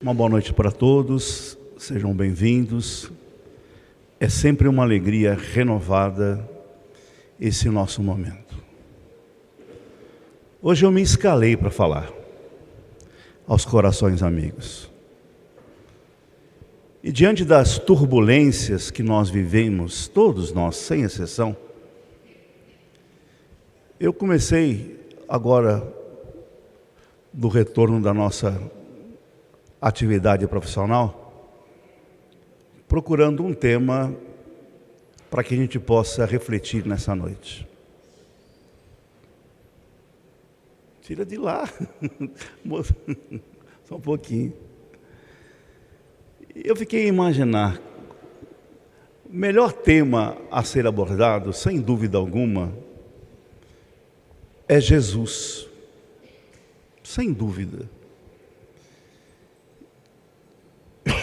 Uma boa noite para todos, sejam bem-vindos. É sempre uma alegria renovada esse nosso momento. Hoje eu me escalei para falar aos corações amigos. E diante das turbulências que nós vivemos, todos nós, sem exceção, eu comecei agora, do retorno da nossa atividade profissional, procurando um tema para que a gente possa refletir nessa noite. Tira de lá, só um pouquinho. Eu fiquei a imaginar, o melhor tema a ser abordado, sem dúvida alguma, é Jesus, sem dúvida.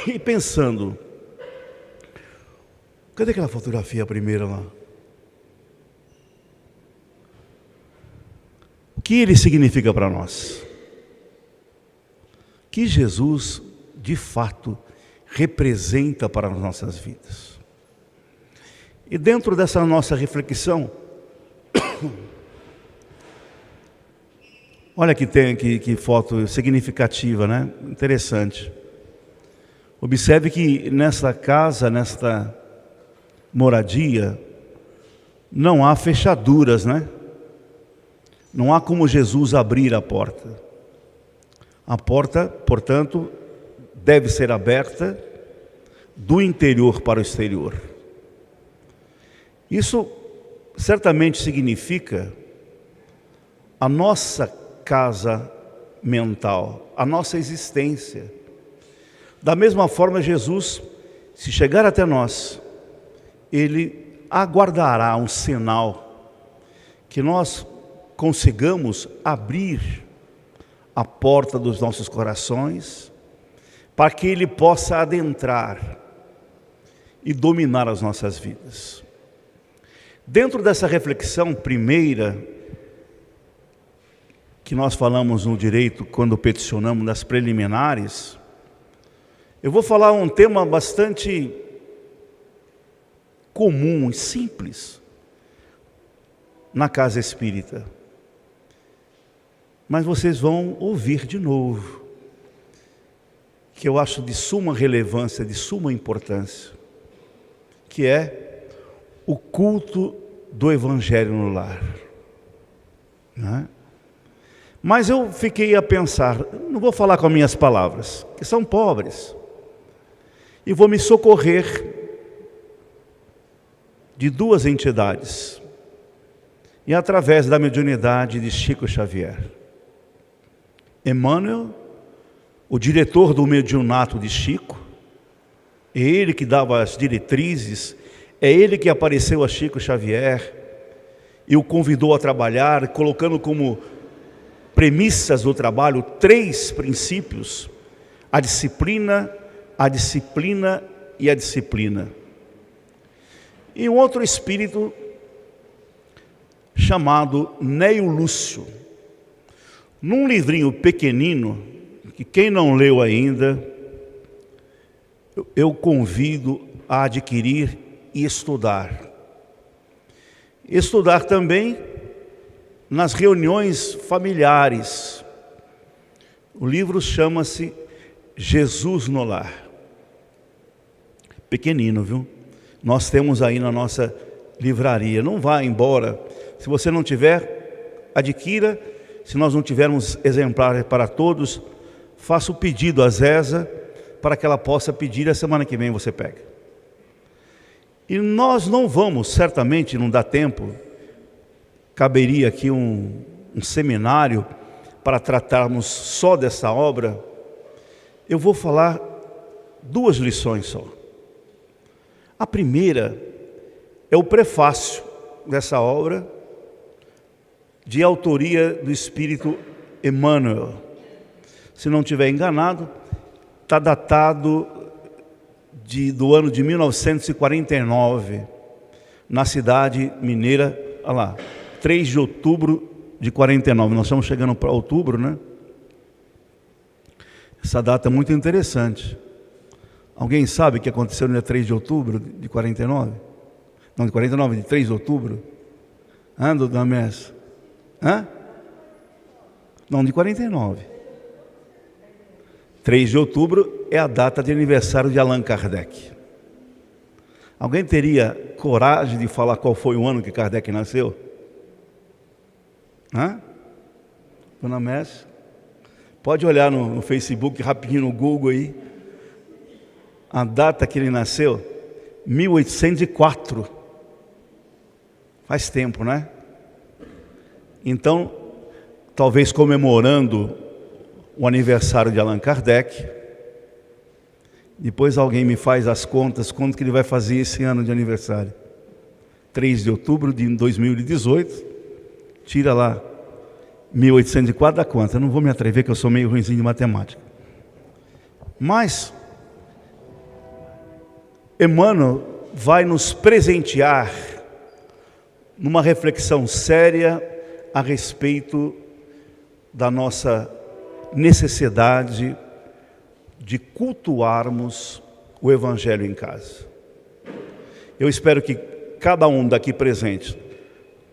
E pensando, cadê aquela fotografia primeira lá? O que ele significa para nós? Que Jesus, de fato, representa para as nossas vidas. E dentro dessa nossa reflexão, olha que foto significativa, né? Interessante. Observe que nessa casa, nesta moradia, não há fechaduras, né? Não há como Jesus abrir a porta. A porta, portanto, deve ser aberta do interior para o exterior. Isso certamente significa a nossa casa mental, a nossa existência. Da mesma forma, Jesus, se chegar até nós, Ele aguardará um sinal que nós consigamos abrir a porta dos nossos corações, para que Ele possa adentrar e dominar as nossas vidas. Dentro dessa reflexão primeira, que nós falamos no direito quando peticionamos das preliminares, eu vou falar um tema bastante comum e simples na casa espírita. Mas vocês vão ouvir de novo, que eu acho de suma relevância, de suma importância, que é o culto do Evangelho no lar. Né? Mas eu fiquei a pensar, não vou falar com as minhas palavras, que são pobres, e vou me socorrer de duas entidades, e através da mediunidade de Chico Xavier. Emmanuel, o diretor do mediunato de Chico, é ele que dava as diretrizes, é ele que apareceu a Chico Xavier e o convidou a trabalhar, colocando como premissas do trabalho 3 princípios: a disciplina e a disciplina. E um outro espírito chamado Neio Lúcio, num livrinho pequenino, que quem não leu ainda, eu convido a adquirir e estudar. Estudar também nas reuniões familiares. O livro chama-se Jesus no Lar. Pequenino, viu? Nós temos aí na nossa livraria. Não vá embora. Se você não tiver, adquira. Se nós não tivermos exemplares para todos, faça o pedido à Zésa para que ela possa pedir. A semana que vem você pega. E nós não vamos, certamente não dá tempo, caberia aqui um seminário para tratarmos só dessa obra. Eu vou falar 2 lições só. A primeira é o prefácio dessa obra, de autoria do espírito Emmanuel. Se não estiver enganado, está datado do ano de 1949, na cidade mineira, olha lá, 3 de outubro de 49, nós estamos chegando para outubro, né? Essa data é muito interessante. Alguém sabe o que aconteceu no dia 3 de outubro de 49? Não, de 49, de 3 de outubro? Doutor Damés? Não, de 49. 3 de outubro é a data de aniversário de Allan Kardec. Alguém teria coragem de falar qual foi o ano que Kardec nasceu? Dona Messi? Pode olhar no Facebook, rapidinho no Google aí. A data que ele nasceu, 1804. Faz tempo, né? Então, talvez comemorando o aniversário de Allan Kardec, depois alguém me faz as contas, quanto que ele vai fazer esse ano de aniversário. 3 de outubro de 2018, tira lá 1804 da conta. Eu não vou me atrever que eu sou meio ruinzinho de matemática. Mas Emmanuel vai nos presentear numa reflexão séria a respeito da nossa necessidade de cultuarmos o Evangelho em casa. Eu espero que cada um daqui presente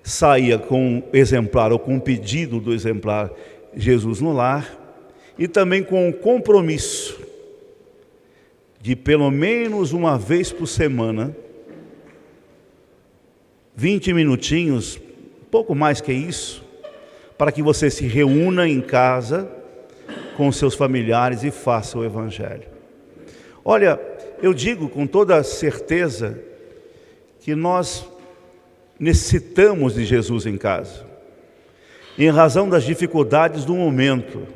saia com um exemplar ou com um pedido do exemplar Jesus no Lar e também com um compromisso de pelo menos uma vez por semana, 20 minutinhos, pouco mais que isso, para que você se reúna em casa com seus familiares e faça o Evangelho. Olha, eu digo com toda certeza que nós necessitamos de Jesus em casa, em razão das dificuldades do momento.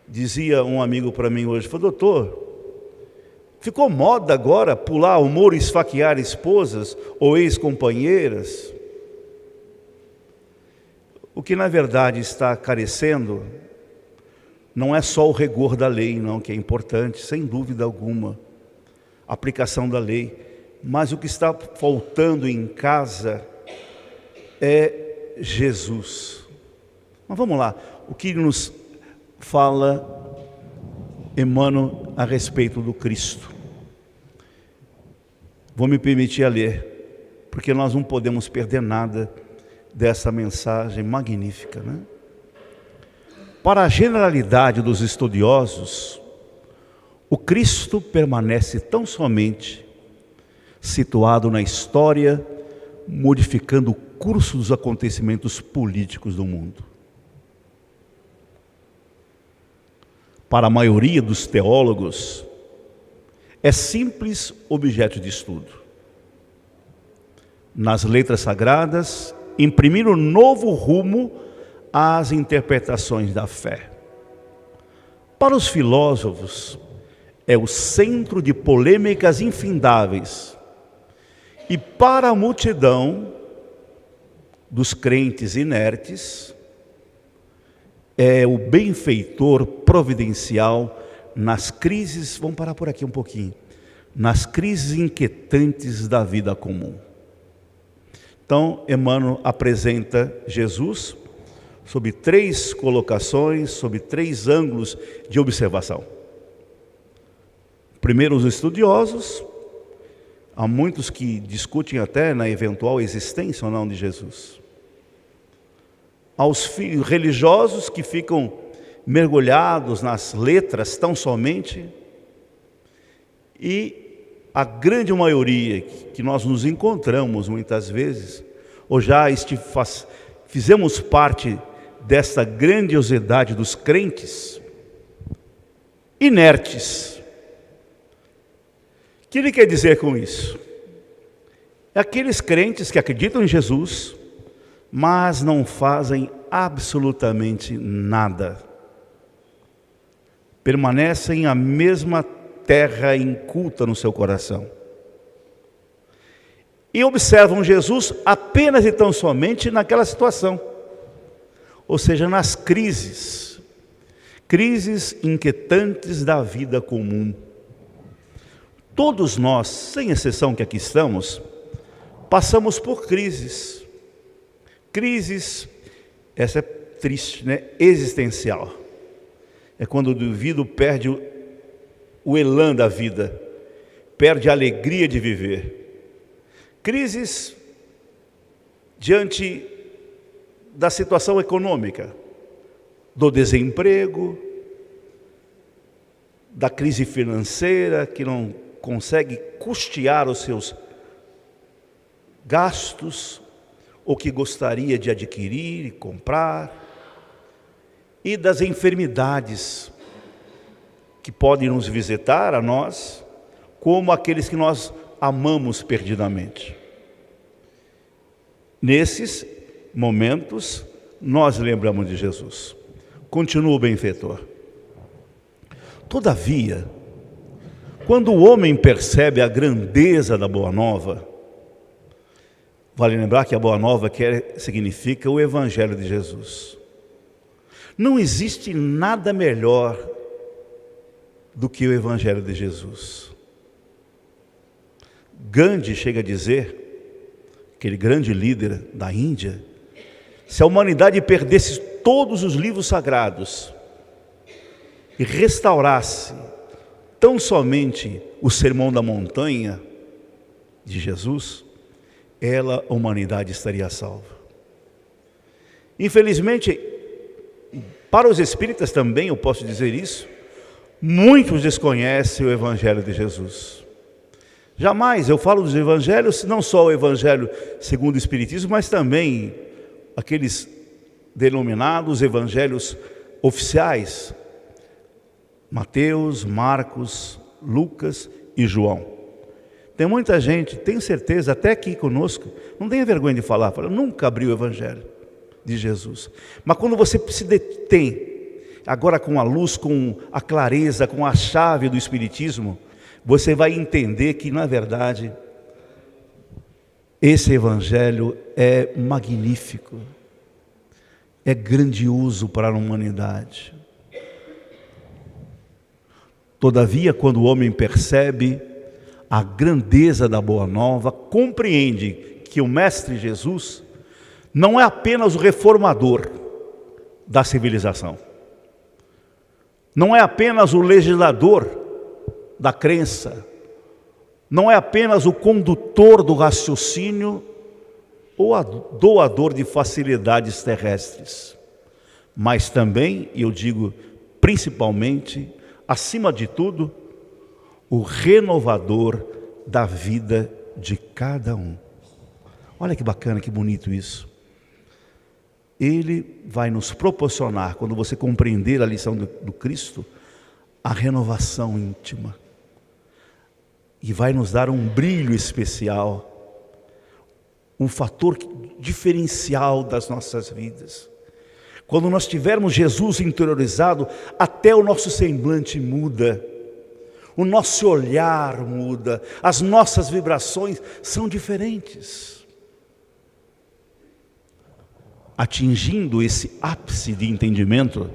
Dizia um amigo para mim hoje, falou: doutor, ficou moda agora pular o muro e esfaquear esposas ou ex-companheiras? O que na verdade está carecendo não é só o rigor da lei, não, que é importante, sem dúvida alguma, a aplicação da lei, mas o que está faltando em casa é Jesus. Mas vamos lá, o que nos fala Emmanuel a respeito do Cristo? Vou me permitir a ler, porque nós não podemos perder nada dessa mensagem magnífica, né? Para a generalidade dos estudiosos, o Cristo permanece tão somente situado na história, modificando o curso dos acontecimentos políticos do mundo. Para a maioria dos teólogos, é simples objeto de estudo. Nas letras sagradas, imprimir um novo rumo às interpretações da fé. Para os filósofos, é o centro de polêmicas infindáveis. E para a multidão dos crentes inertes, é o benfeitor providencial nas crises, vamos parar por aqui um pouquinho, nas crises inquietantes da vida comum. Então, Emmanuel apresenta Jesus sob 3 colocações, sob 3 ângulos de observação. Primeiro, os estudiosos. Há muitos que discutem até na eventual existência ou não de Jesus. Aos religiosos que ficam mergulhados nas letras tão somente, e a grande maioria que nós nos encontramos muitas vezes, ou já fizemos parte dessa grandiosidade dos crentes, inertes. O que ele quer dizer com isso? É aqueles crentes que acreditam em Jesus, mas não fazem absolutamente nada. Permanecem a mesma terra inculta no seu coração. E observam Jesus apenas e tão somente naquela situação. Ou seja, nas crises inquietantes da vida comum. Todos nós, sem exceção que aqui estamos, passamos por crises. Crises, essa é triste, né? Existencial. é quando o indivíduo perde o elan da vida, perde a alegria de viver. Crises diante da situação econômica, do desemprego, da crise financeira, que não consegue custear os seus gastos, ou que gostaria de adquirir e comprar, e das enfermidades que podem nos visitar a nós, como aqueles que nós amamos perdidamente. Nesses momentos, nós lembramos de Jesus. Continua o benfeitor. Todavia, quando o homem percebe a grandeza da Boa Nova, vale lembrar que a Boa Nova significa o Evangelho de Jesus. Não existe nada melhor do que o Evangelho de Jesus. Gandhi chega a dizer, aquele grande líder da Índia, se a humanidade perdesse todos os livros sagrados e restaurasse tão somente o Sermão da Montanha de Jesus, a humanidade estaria salva. Infelizmente, para os espíritas também eu posso dizer isso, muitos desconhecem o Evangelho de Jesus. Jamais eu falo dos evangelhos, não só o Evangelho segundo o Espiritismo, mas também aqueles denominados evangelhos oficiais, Mateus, Marcos, Lucas e João. Tem muita gente, tenho certeza, até aqui conosco, não tenha vergonha de falar, nunca abriu o Evangelho de Jesus. Mas quando você se detém, agora com a luz, com a clareza, com a chave do Espiritismo, você vai entender que, na verdade, esse Evangelho é magnífico, é grandioso para a humanidade. Todavia, quando o homem percebe a grandeza da Boa Nova, compreende que o Mestre Jesus não é apenas o reformador da civilização, não é apenas o legislador da crença, não é apenas o condutor do raciocínio ou a doador de facilidades terrestres, mas também, e eu digo principalmente, acima de tudo, o renovador da vida de cada um. Olha que bacana, que bonito isso. Ele vai nos proporcionar, quando você compreender a lição do Cristo, a renovação íntima. E vai nos dar um brilho especial, um fator diferencial das nossas vidas. Quando nós tivermos Jesus interiorizado, até o nosso semblante muda, o nosso olhar muda, as nossas vibrações são diferentes. Atingindo esse ápice de entendimento,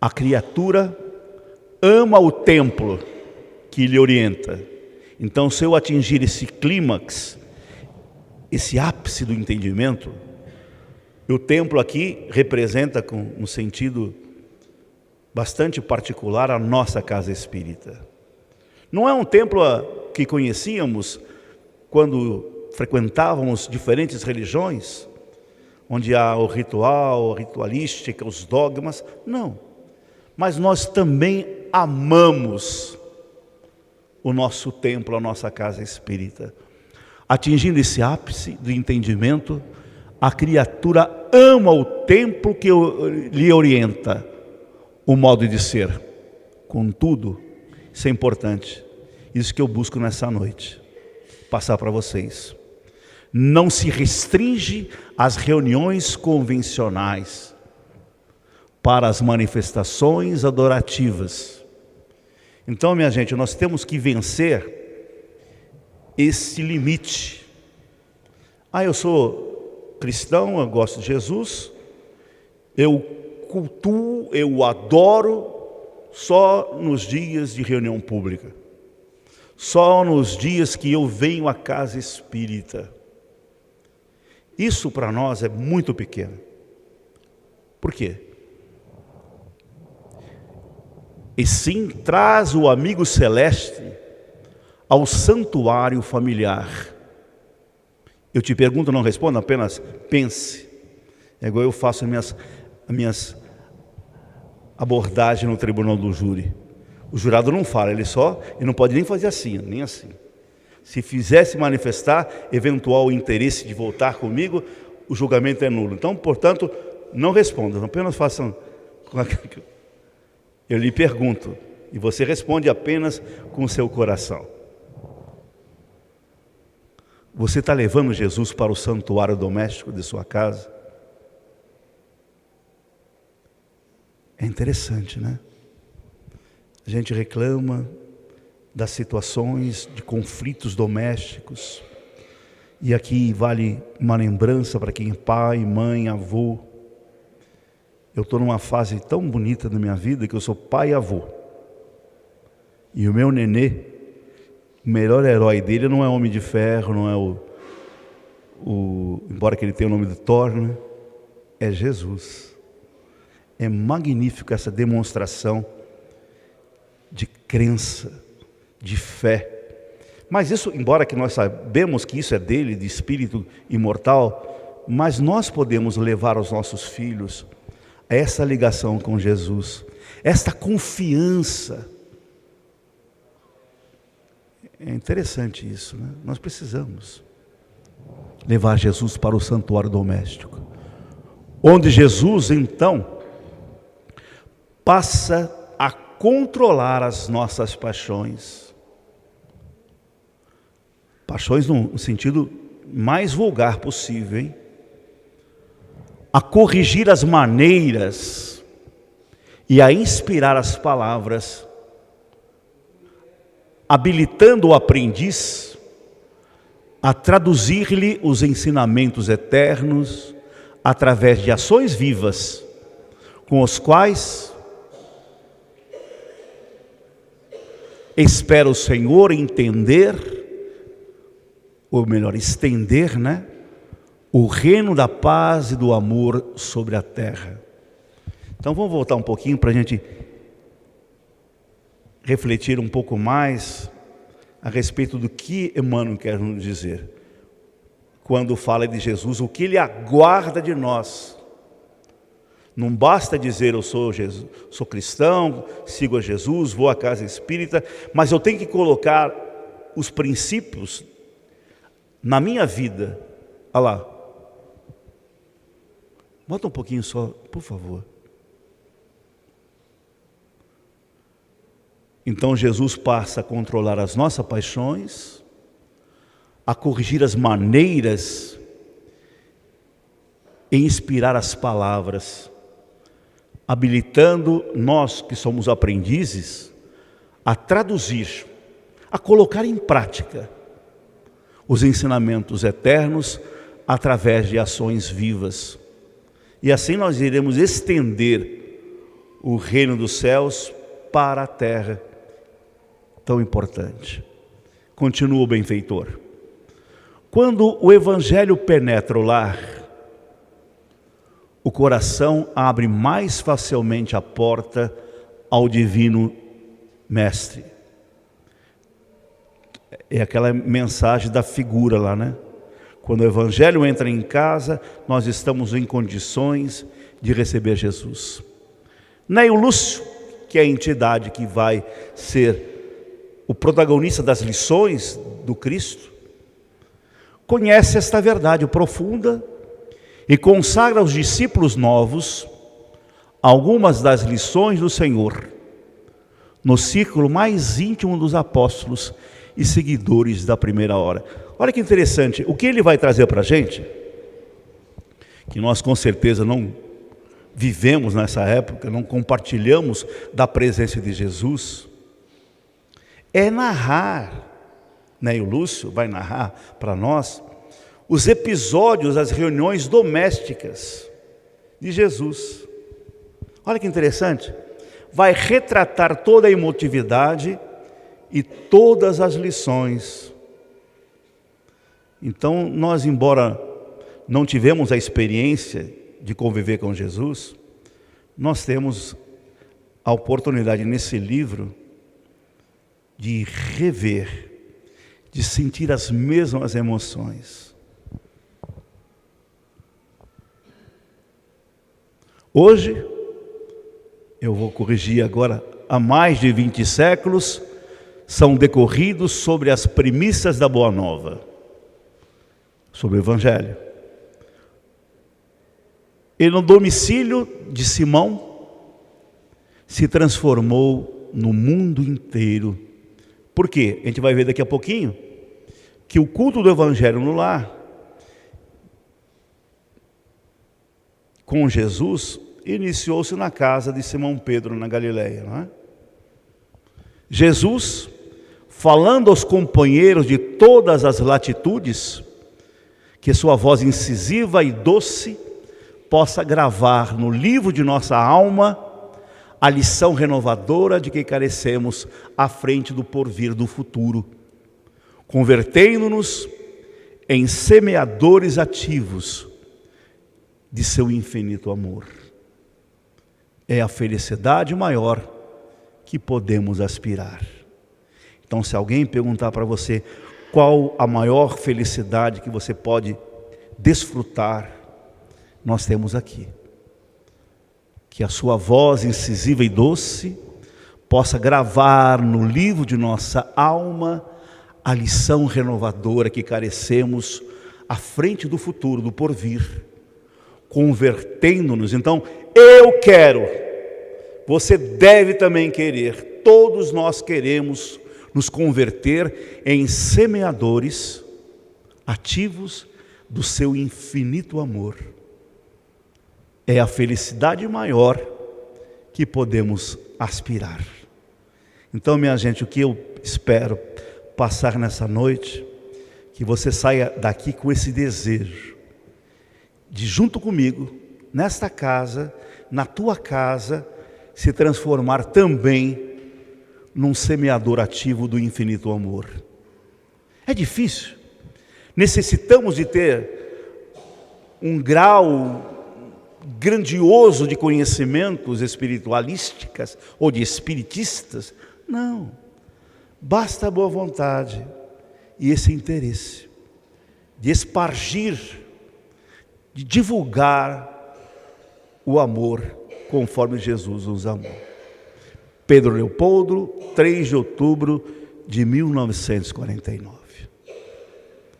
a criatura ama o templo que lhe orienta. Então, se eu atingir esse clímax, esse ápice do entendimento, o templo aqui representa, com um sentido bastante particular, a nossa casa espírita. Não é um templo que conhecíamos quando frequentávamos diferentes religiões, onde há o ritual, a ritualística, os dogmas. Não. Mas nós também amamos o nosso templo, a nossa casa espírita. Atingindo esse ápice do entendimento, a criatura ama o templo que lhe orienta o modo de ser. Contudo, isso é importante, isso que eu busco nessa noite, passar para vocês. Não se restringe às reuniões convencionais, para as manifestações adorativas. Então, minha gente, nós temos que vencer esse limite. Eu sou cristão, eu gosto de Jesus, eu cultuo, eu adoro só nos dias de reunião pública, só nos dias que eu venho à casa espírita. Isso para nós é muito pequeno. Por quê? e sim traz o amigo celeste ao santuário familiar. Eu te pergunto, não responda, apenas pense. É igual eu faço as minhas abordagens no tribunal do júri. O jurado não fala, ele não pode nem fazer assim, nem assim. Se fizesse manifestar eventual interesse de voltar comigo, o julgamento é nulo. Então, portanto, não respondam, apenas façam. Eu lhe pergunto, e você responde apenas com o seu coração. Você está levando Jesus para o santuário doméstico de sua casa? É interessante, né? A gente reclama das situações de conflitos domésticos. E aqui vale uma lembrança para quem é pai, mãe, avô. Eu estou numa fase tão bonita da minha vida que eu sou pai e avô. E o meu nenê, o melhor herói dele não é Homem de Ferro, não é embora que ele tenha o nome de Thor, né? É Jesus. É magnífico essa demonstração de crença, de fé. Mas isso, embora que nós sabemos que isso é dele, de espírito imortal, mas nós podemos levar os nossos filhos a essa ligação com Jesus, esta confiança. É interessante isso, né? Nós precisamos levar Jesus para o santuário doméstico, onde Jesus então passa a controlar as nossas paixões. Paixões no sentido mais vulgar possível, hein? A corrigir as maneiras e a inspirar as palavras, habilitando o aprendiz a traduzir-lhe os ensinamentos eternos através de ações vivas, com os quais espera o Senhor entender, ou melhor, estender, né, o reino da paz e do amor sobre a terra. Então vamos voltar um pouquinho para a gente refletir um pouco mais a respeito do que Emmanuel quer nos dizer quando fala de Jesus, o que ele aguarda de nós. Não basta dizer eu sou cristão, sigo a Jesus, vou à casa espírita, mas eu tenho que colocar os princípios na minha vida. Olha lá, bota um pouquinho só, por favor. Então Jesus passa a controlar as nossas paixões, a corrigir as maneiras e inspirar as palavras, habilitando nós que somos aprendizes a traduzir, a colocar em prática os ensinamentos eternos através de ações vivas. E assim nós iremos estender o reino dos céus para a terra, tão importante. Continua o benfeitor. Quando o evangelho penetra o lar, o coração abre mais facilmente a porta ao divino mestre. É aquela mensagem da figura lá, né? Quando o evangelho entra em casa, nós estamos em condições de receber Jesus. Neio Lúcio, que é a entidade que vai ser o protagonista das lições do Cristo, conhece esta verdade profunda e consagra aos discípulos novos algumas das lições do Senhor, no círculo mais íntimo dos apóstolos e seguidores da primeira hora. Olha que interessante, o que ele vai trazer para a gente, que nós com certeza não vivemos nessa época, não compartilhamos da presença de Jesus, é narrar, né? O Lúcio vai narrar para nós os episódios das reuniões domésticas de Jesus. Olha que interessante, vai retratar toda a emotividade e todas as lições. Então nós, embora não tivemos a experiência de conviver com Jesus, nós temos a oportunidade nesse livro de rever, de sentir as mesmas emoções. Hoje, eu vou corrigir agora, há mais de 20 séculos, são decorridos sobre as premissas da Boa Nova, sobre o Evangelho. E no domicílio de Simão, se transformou no mundo inteiro. Por quê? A gente vai ver daqui a pouquinho que o culto do Evangelho no lar, com Jesus, iniciou-se na casa de Simão Pedro, na Galileia, não é? Jesus, falando aos companheiros de todas as latitudes, que sua voz incisiva e doce possa gravar no livro de nossa alma a lição renovadora de que carecemos à frente do porvir do futuro, convertendo-nos em semeadores ativos de seu infinito amor. É a felicidade maior que podemos aspirar. Então, se alguém perguntar para você qual a maior felicidade que você pode desfrutar, nós temos aqui. Que a sua voz incisiva e doce possa gravar no livro de nossa alma a lição renovadora que carecemos à frente do futuro, do porvir, convertendo-nos. Então, eu quero, você deve também querer, todos nós queremos nos converter em semeadores ativos do seu infinito amor. É a felicidade maior que podemos aspirar. Então, minha gente, o que eu espero passar nessa noite, que você saia daqui com esse desejo de, junto comigo, nesta casa, na tua casa, se transformar também num semeador ativo do infinito amor. É difícil. Necessitamos de ter um grau grandioso de conhecimentos espiritualísticas ou de espiritistas. Não. Basta a boa vontade e esse interesse de espargir, de divulgar o amor conforme Jesus nos amou. Pedro Leopoldo, 3 de outubro de 1949.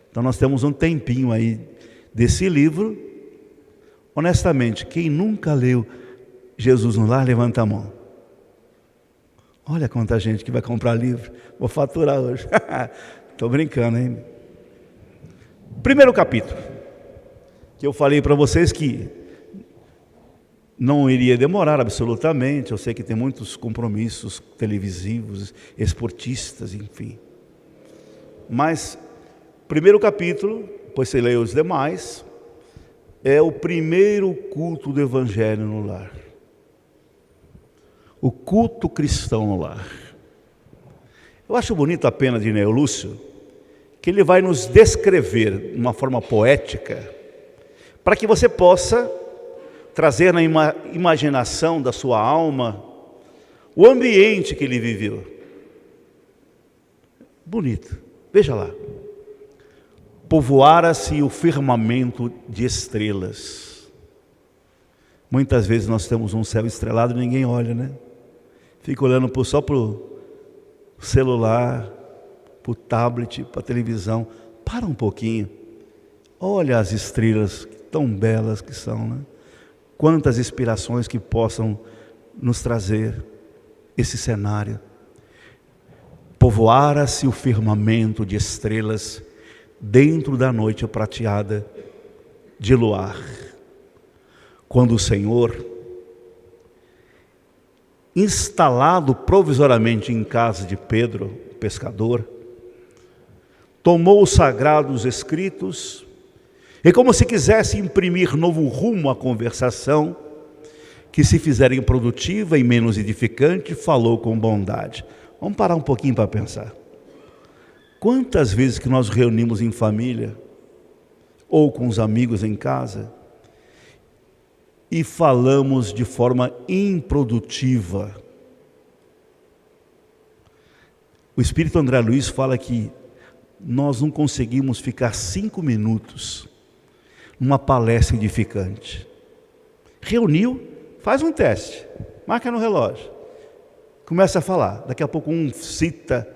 Então nós temos um tempinho aí desse livro. Honestamente, quem nunca leu Jesus no Lar, levanta a mão. Olha quanta gente que vai comprar livro. Vou faturar hoje. Estou brincando, hein? Primeiro capítulo, que eu falei para vocês que não iria demorar absolutamente. Eu sei que tem muitos compromissos televisivos, esportistas, enfim. Mas, primeiro capítulo, depois você lê os demais, é o primeiro culto do Evangelho no lar. O culto cristão no lar. Eu acho bonito a pena de Neo Lúcio, que ele vai nos descrever de uma forma poética, para que você possa trazer na imaginação da sua alma o ambiente que ele viveu. Bonito. Veja lá. Povoara-se o firmamento de estrelas. Muitas vezes nós temos um céu estrelado e ninguém olha, né? Fica olhando só para o celular, para o tablet, para a televisão. Para um pouquinho. Olha as estrelas tão belas que são, né? Quantas inspirações que possam nos trazer esse cenário. Povoara-se o firmamento de estrelas dentro da noite prateada de luar, quando o Senhor, instalado provisoriamente em casa de Pedro, pescador, tomou os sagrados escritos e, como se quisesse imprimir novo rumo à conversação, que se fizera improdutiva e menos edificante, falou com bondade. Vamos parar um pouquinho para pensar. Quantas vezes que nós reunimos em família, ou com os amigos em casa, e falamos de forma improdutiva, O Espírito André Luiz fala que nós não conseguimos ficar 5 minutos numa palestra edificante. Reuniu, faz um teste, marca no relógio, começa a falar. Daqui a pouco um cita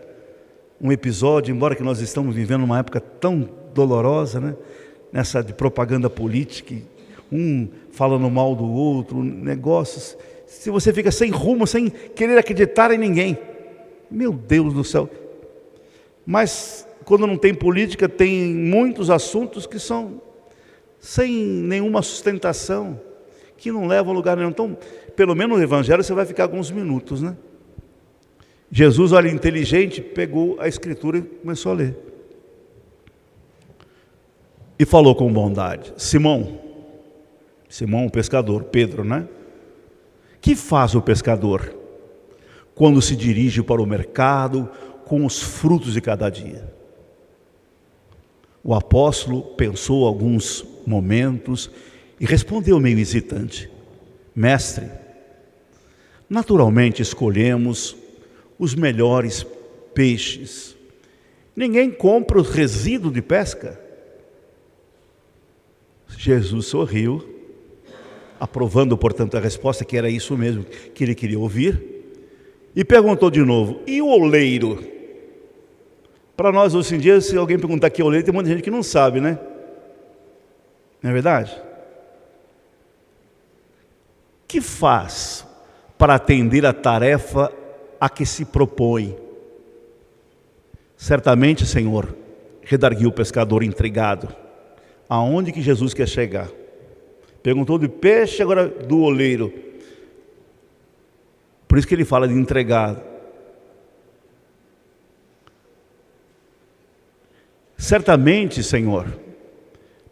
um episódio, embora que nós estamos vivendo uma época tão dolorosa, né? Nessa de propaganda política, um falando mal do outro, negócios. Se você fica sem rumo, sem querer acreditar em ninguém, meu Deus do céu. Mas quando não tem política, tem muitos assuntos que são sem nenhuma sustentação, que não levam a lugar nenhum. Então, pelo menos no Evangelho você vai ficar alguns minutos, né? Jesus, olha, inteligente, pegou a Escritura e começou a ler. E falou com bondade: Simão, o pescador, Pedro, né? Que faz o pescador quando se dirige para o mercado com os frutos de cada dia? O apóstolo pensou alguns momentos e respondeu meio hesitante: Mestre, naturalmente escolhemos os melhores peixes. Ninguém compra os resíduos de pesca. Jesus sorriu, aprovando, portanto, a resposta, que era isso mesmo que ele queria ouvir, e perguntou de novo: e o oleiro? Para nós, hoje em dia, se alguém perguntar que é oleiro, tem muita gente que não sabe, né? Não é verdade? Que faz para atender a tarefa a que se propõe? Certamente, Senhor, redarguiu o pescador intrigado. Aonde que Jesus quer chegar? Perguntou do peixe, agora do oleiro. Por isso que ele fala de entregado. Certamente, Senhor,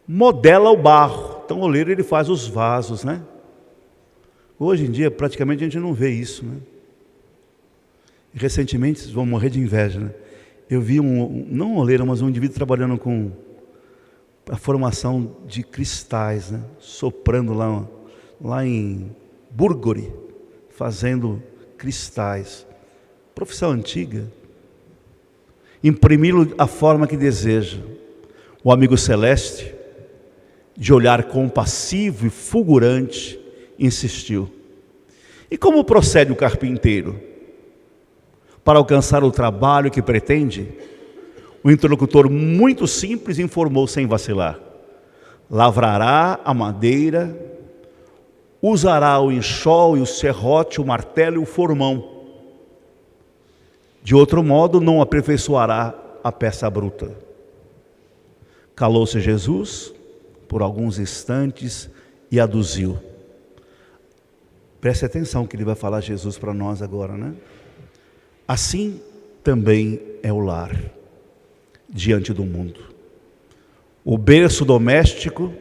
modela o barro. Então o oleiro, ele faz os vasos, né? Hoje em dia praticamente a gente não vê isso, né? Recentemente, vocês vão morrer de inveja, né? Eu vi não um oleiro, mas um indivíduo trabalhando com a formação de cristais, né? Soprando lá em Burgori, fazendo cristais. Profissão antiga. Imprimi-lo a forma que deseja. O amigo celeste, de olhar compassivo e fulgurante, insistiu: e como procede o carpinteiro para alcançar o trabalho que pretende? O interlocutor, muito simples, informou sem vacilar: lavrará a madeira, usará o enxol e o serrote, o martelo e o formão. De outro modo, não aperfeiçoará a peça bruta. Calou-se Jesus por alguns instantes e aduziu. Preste atenção que ele vai falar Jesus para nós agora, né? Assim também é o lar diante do mundo. O berço doméstico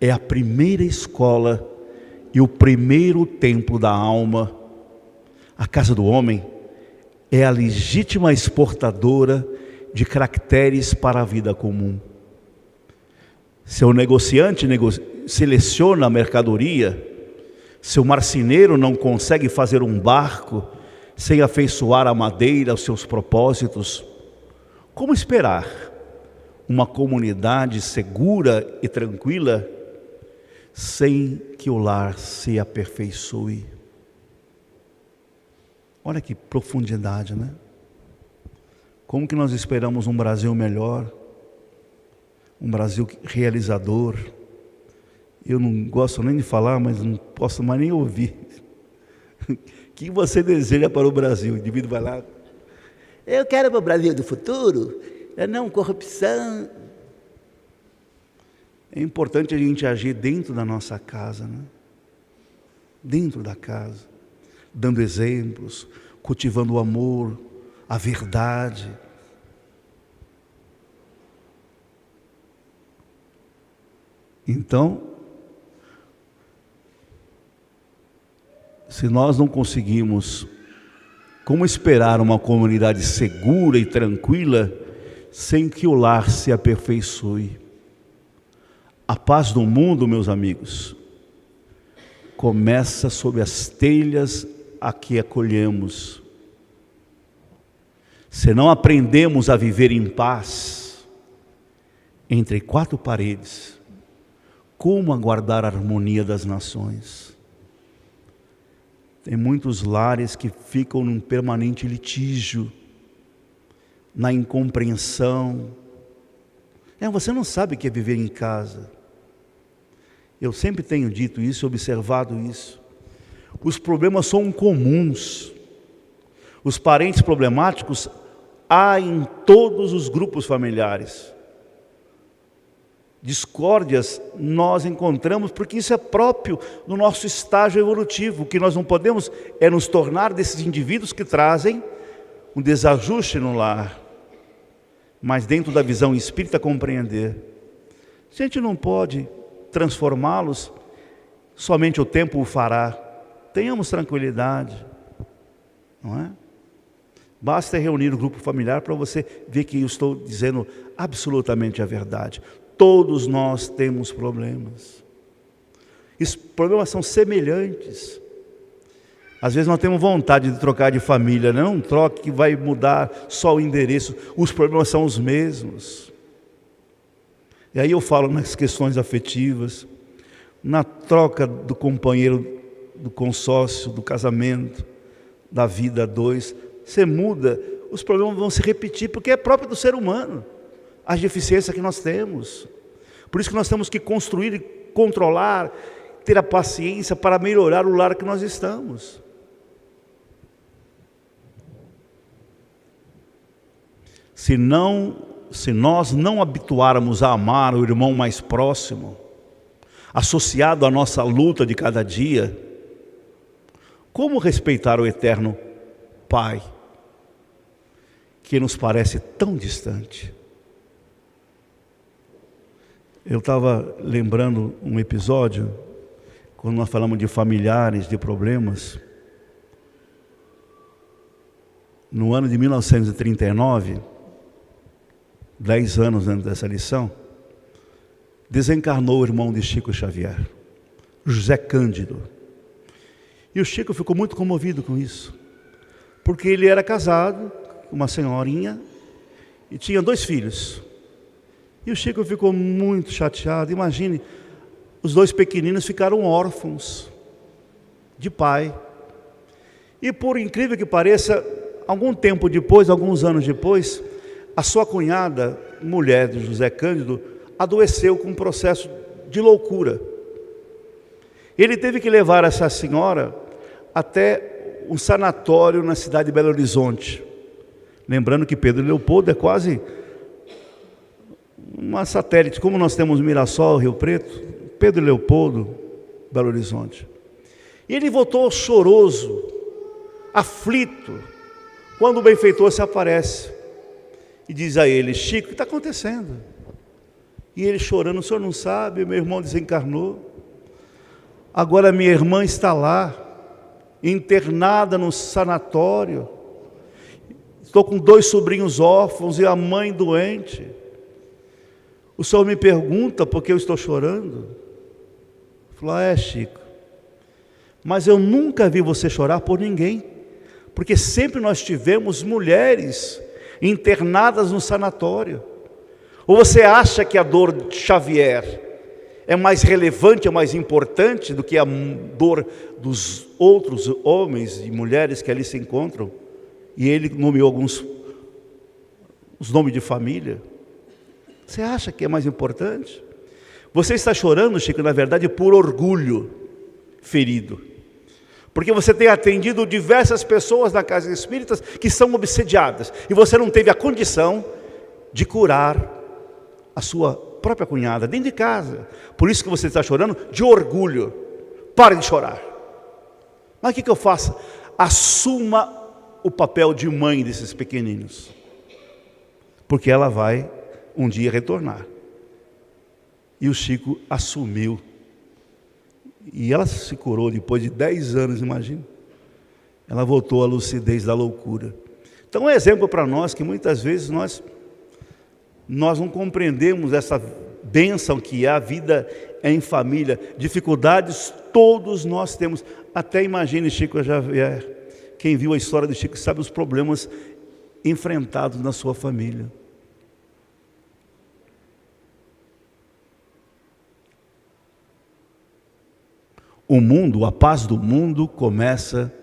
é a primeira escola e o primeiro templo da alma. A casa do homem é a legítima exportadora de caracteres para a vida comum. Seu negociante seleciona a mercadoria, seu marceneiro não consegue fazer um barco sem afeiçoar a madeira aos seus propósitos. Como esperar uma comunidade segura e tranquila sem que o lar se aperfeiçoe? Olha que profundidade, né? Como que nós esperamos um Brasil melhor, um Brasil realizador? Eu não gosto nem de falar, mas não posso mais nem ouvir. O que você deseja para o Brasil? O indivíduo vai lá: eu quero para o Brasil do futuro, não corrupção. É importante a gente agir dentro da nossa casa, né? Dentro da casa, dando exemplos, cultivando o amor, a verdade. Então, se nós não conseguimos, como esperar uma comunidade segura e tranquila sem que o lar se aperfeiçoe? A paz do mundo, meus amigos, começa sob as telhas a que acolhemos. Se não aprendemos a viver em paz entre quatro paredes, como aguardar a harmonia das nações? Tem muitos lares que ficam num permanente litígio, na incompreensão. Você não sabe o que é viver em casa. Eu sempre tenho dito isso, observado isso. Os problemas são comuns. Os parentes problemáticos há em todos os grupos familiares. Discórdias nós encontramos porque isso é próprio do nosso estágio evolutivo. O que nós não podemos é nos tornar desses indivíduos que trazem um desajuste no lar, mas dentro da visão espírita compreender. A gente não pode transformá-los, somente o tempo o fará. Tenhamos tranquilidade, não é? Basta reunir o grupo familiar para você ver que eu estou dizendo absolutamente a verdade. Todos nós temos problemas. Os problemas são semelhantes. Às vezes nós temos vontade de trocar de família, não troque que vai mudar só o endereço. Os problemas são os mesmos. E aí eu falo nas questões afetivas, na troca do companheiro, do consórcio, do casamento, da vida a dois. Você muda, os problemas vão se repetir, porque é próprio do ser humano, as deficiências que nós temos. Por isso que nós temos que construir e controlar, ter a paciência para melhorar o lar que nós estamos. Se nós não habituarmos a amar o irmão mais próximo, associado à nossa luta de cada dia, como respeitar o eterno Pai, que nos parece tão distante? Eu estava lembrando um episódio, quando nós falamos de familiares, de problemas. No ano de 1939, 10 anos antes dessa lição, desencarnou o irmão de Chico Xavier, José Cândido. E o Chico ficou muito comovido com isso, porque ele era casado com uma senhorinha e tinha 2 filhos. E o Chico ficou muito chateado. Imagine, os 2 pequeninos ficaram órfãos de pai. E por incrível que pareça, algum tempo depois, alguns anos depois, a sua cunhada, mulher de José Cândido, adoeceu com um processo de loucura. Ele teve que levar essa senhora até um sanatório na cidade de Belo Horizonte. Lembrando que Pedro Leopoldo é quase uma satélite, como nós temos Mirassol, Rio Preto, Pedro Leopoldo, Belo Horizonte. E ele voltou choroso, aflito, quando o benfeitor se aparece e diz a ele: Chico, o que está acontecendo? E ele chorando: o senhor não sabe, meu irmão desencarnou, agora minha irmã está lá, internada no sanatório, estou com 2 sobrinhos órfãos e a mãe doente. O senhor me pergunta por que eu estou chorando? Falou: Chico, mas eu nunca vi você chorar por ninguém, porque sempre nós tivemos mulheres internadas no sanatório. Ou você acha que a dor de Xavier é mais relevante, é mais importante do que a dor dos outros homens e mulheres que ali se encontram? E ele nomeou os nomes de família. Você acha que é mais importante? Você está chorando, Chico, na verdade, por orgulho ferido. Porque você tem atendido diversas pessoas na casa espírita que são obsediadas. E você não teve a condição de curar a sua própria cunhada dentro de casa. Por isso que você está chorando de orgulho. Pare de chorar. Mas o que eu faço? Assuma o papel de mãe desses pequeninos. Porque ela vai um dia retornar. E o Chico assumiu. E ela se curou depois de 10 anos, imagina. Ela voltou à lucidez da loucura. Então é um exemplo para nós que muitas vezes nós não compreendemos essa bênção que é a vida em família. Dificuldades todos nós temos. Até imagine Chico Xavier. Quem viu a história de Chico sabe os problemas enfrentado na sua família. O mundo, a paz do mundo começa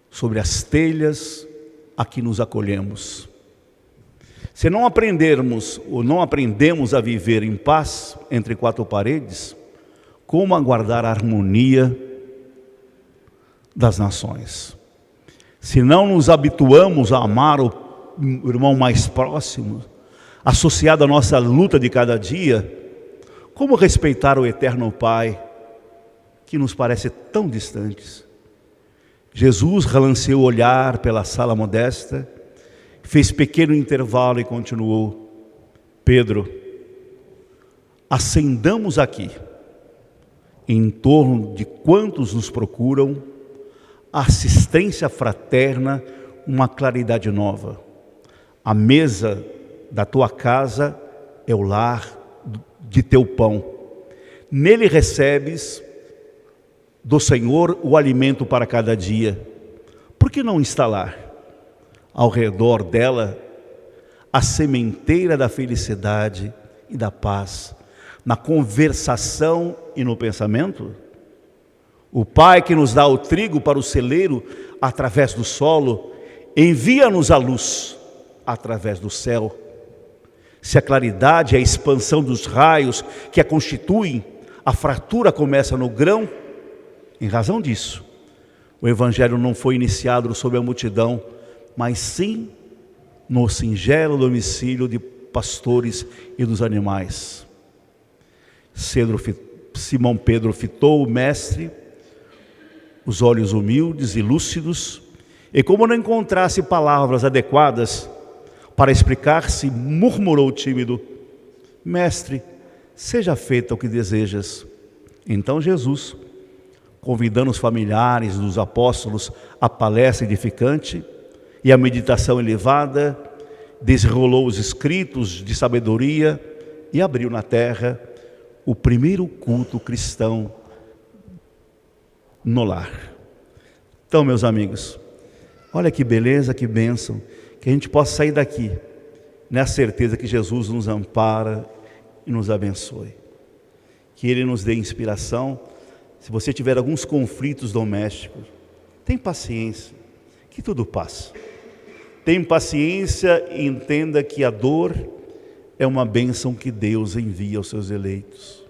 sobre as telhas a que nos acolhemos. Se não aprendermos ou não aprendemos a viver em paz entre quatro paredes, como aguardar a harmonia das nações? Se não nos habituamos a amar o irmão mais próximo, associado à nossa luta de cada dia, como respeitar o eterno Pai, que nos parece tão distantes? Jesus relanceou o olhar pela sala modesta, fez pequeno intervalo e continuou: Pedro, acendamos aqui, em torno de quantos nos procuram, assistência fraterna, uma claridade nova. A mesa da tua casa é o lar de teu pão. Nele recebes do Senhor o alimento para cada dia. Por que não instalar ao redor dela a sementeira da felicidade e da paz, na conversação e no pensamento? O Pai que nos dá o trigo para o celeiro através do solo, envia-nos a luz através do céu. Se a claridade é a expansão dos raios que a constituem, a fratura começa no grão. Em razão disso, o Evangelho não foi iniciado sobre a multidão, mas sim no singelo domicílio de pastores e dos animais. Simão Pedro fitou o mestre, os olhos humildes e lúcidos, e como não encontrasse palavras adequadas para explicar-se, murmurou tímido: Mestre, seja feito o que desejas. Então Jesus, convidando os familiares dos apóstolos à palestra edificante e à meditação elevada, desenrolou os escritos de sabedoria e abriu na terra o primeiro culto cristão no lar. Então, meus amigos, olha que beleza, que bênção, que a gente possa sair daqui na certeza que Jesus nos ampara e nos abençoe. Que Ele nos dê inspiração. Se você tiver alguns conflitos domésticos, tem paciência, que tudo passa. Tem paciência e entenda que a dor é uma bênção que Deus envia aos seus eleitos.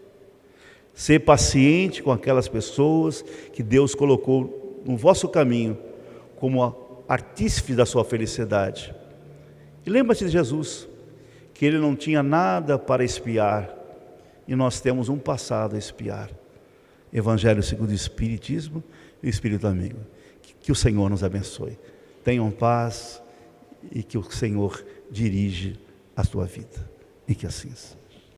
Ser paciente com aquelas pessoas que Deus colocou no vosso caminho como artífice da sua felicidade. E lembra-se de Jesus, que Ele não tinha nada para espiar, e nós temos um passado a espiar. Evangelho segundo o Espiritismo e Espírito Amigo. Que o Senhor nos abençoe. Tenham paz e que o Senhor dirige a sua vida. E que assim seja.